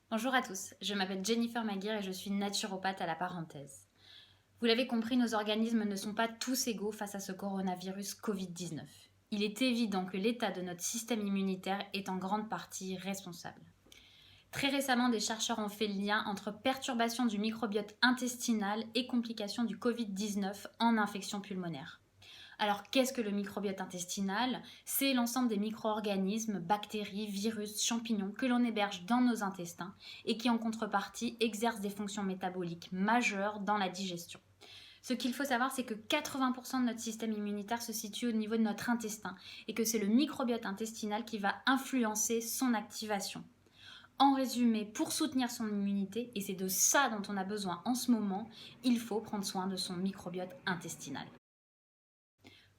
Bonjour à tous, je m'appelle Jennifer Maguire et je suis naturopathe à la parenthèse. Vous l'avez compris, nos organismes ne sont pas tous égaux face à ce coronavirus Covid-19. Il est évident que l'état de notre système immunitaire est en grande partie responsable. Très récemment, des chercheurs ont fait le lien entre perturbation du microbiote intestinal et complications du Covid-19 en infection pulmonaire. Alors, qu'est-ce que le microbiote intestinal? C'est l'ensemble des micro-organismes, bactéries, virus, champignons que l'on héberge dans nos intestins et qui, en contrepartie, exercent des fonctions métaboliques majeures dans la digestion. Ce qu'il faut savoir, c'est que 80% de notre système immunitaire se situe au niveau de notre intestin et que c'est le microbiote intestinal qui va influencer son activation. En résumé, pour soutenir son immunité, et c'est de ça dont on a besoin en ce moment, il faut prendre soin de son microbiote intestinal.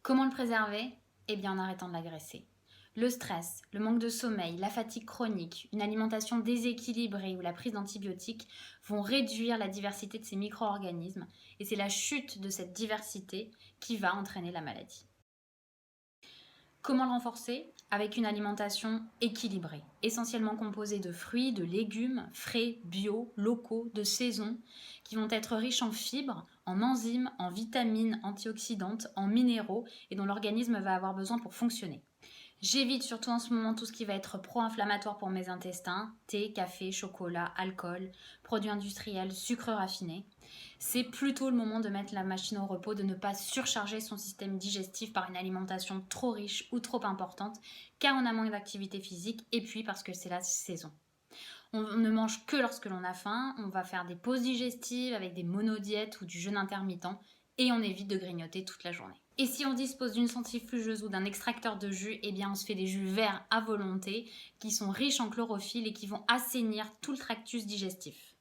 Comment le préserver? Eh bien en arrêtant de l'agresser. Le stress, le manque de sommeil, la fatigue chronique, une alimentation déséquilibrée ou la prise d'antibiotiques vont réduire la diversité de ces micro-organismes et c'est la chute de cette diversité qui va entraîner la maladie. Comment le renforcer? Avec une alimentation équilibrée, essentiellement composée de fruits, de légumes, frais, bio, locaux, de saison, qui vont être riches en fibres, en enzymes, en vitamines antioxydantes, en minéraux et dont l'organisme va avoir besoin pour fonctionner. J'évite surtout en ce moment tout ce qui va être pro-inflammatoire pour mes intestins, thé, café, chocolat, alcool, produits industriels, sucres raffinés. C'est plutôt le moment de mettre la machine au repos, de ne pas surcharger son système digestif par une alimentation trop riche ou trop importante, car on a moins d'activité physique et puis parce que c'est la saison. On ne mange que lorsque l'on a faim, on va faire des pauses digestives avec des monodiètes ou du jeûne intermittent et on évite de grignoter toute la journée. Et si on dispose d'une centrifugeuse ou d'un extracteur de jus, eh bien on se fait des jus verts à volonté qui sont riches en chlorophylle et qui vont assainir tout le tractus digestif.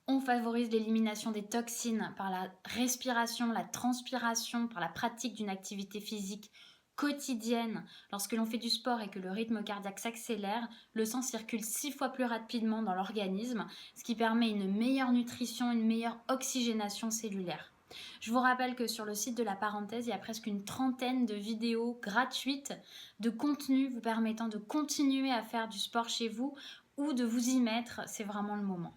On favorise l'élimination des toxines par la respiration, la transpiration, par la pratique d'une activité physique quotidienne. Lorsque l'on fait du sport et que le rythme cardiaque s'accélère, le sang circule 6 fois plus rapidement dans l'organisme, ce qui permet une meilleure nutrition, une meilleure oxygénation cellulaire. Je vous rappelle que sur le site de la parenthèse, il y a presque une trentaine de vidéos gratuites de contenu vous permettant de continuer à faire du sport chez vous ou de vous y mettre, c'est vraiment le moment.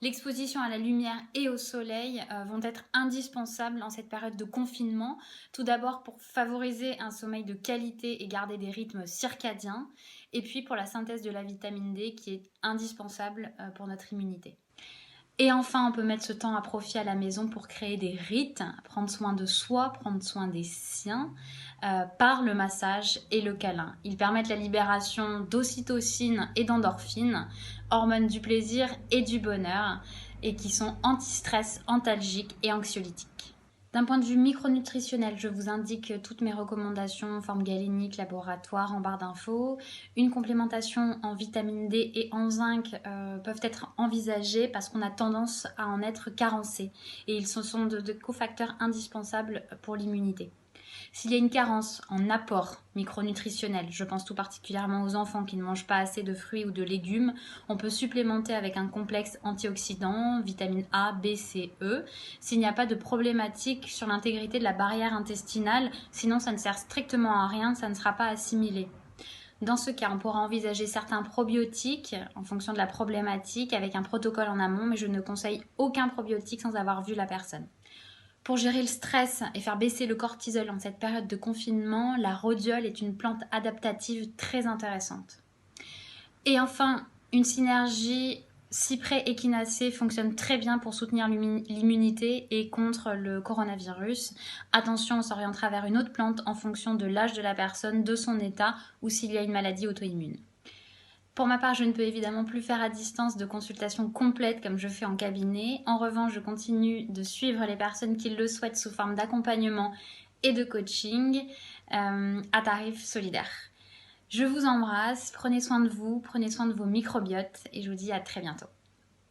L'exposition à la lumière et au soleil vont être indispensables en cette période de confinement. Tout d'abord pour favoriser un sommeil de qualité et garder des rythmes circadiens. Et puis pour la synthèse de la vitamine D qui est indispensable pour notre immunité. Et enfin, on peut mettre ce temps à profit à la maison pour créer des rites, prendre soin de soi, prendre soin des siens, par le massage et le câlin. Ils permettent la libération d'ocytocine et d'endorphine, hormones du plaisir et du bonheur, et qui sont anti-stress, antalgiques et anxiolytiques. D'un point de vue micronutritionnel, je vous indique toutes mes recommandations en forme galénique, laboratoire, en barre d'infos. Une complémentation en vitamine D et en zinc peuvent être envisagées parce qu'on a tendance à en être carencé. Et ils sont de cofacteurs indispensables pour l'immunité. S'il y a une carence en apport micronutritionnel, je pense tout particulièrement aux enfants qui ne mangent pas assez de fruits ou de légumes, on peut supplémenter avec un complexe antioxydant, vitamine A, B, C, E. S'il n'y a pas de problématique sur l'intégrité de la barrière intestinale, sinon ça ne sert strictement à rien, ça ne sera pas assimilé. Dans ce cas, on pourra envisager certains probiotiques en fonction de la problématique avec un protocole en amont, mais je ne conseille aucun probiotique sans avoir vu la personne. Pour gérer le stress et faire baisser le cortisol en cette période de confinement, la rhodiole est une plante adaptative très intéressante. Et enfin, une synergie cyprès-échinacée fonctionne très bien pour soutenir l'immunité et contre le coronavirus. Attention, on s'orientera vers une autre plante en fonction de l'âge de la personne, de son état ou s'il y a une maladie auto-immune. Pour ma part, je ne peux évidemment plus faire à distance de consultation complète comme je fais en cabinet. En revanche, je continue de suivre les personnes qui le souhaitent sous forme d'accompagnement et de coaching à tarif solidaire. Je vous embrasse, prenez soin de vous, prenez soin de vos microbiotes et je vous dis à très bientôt.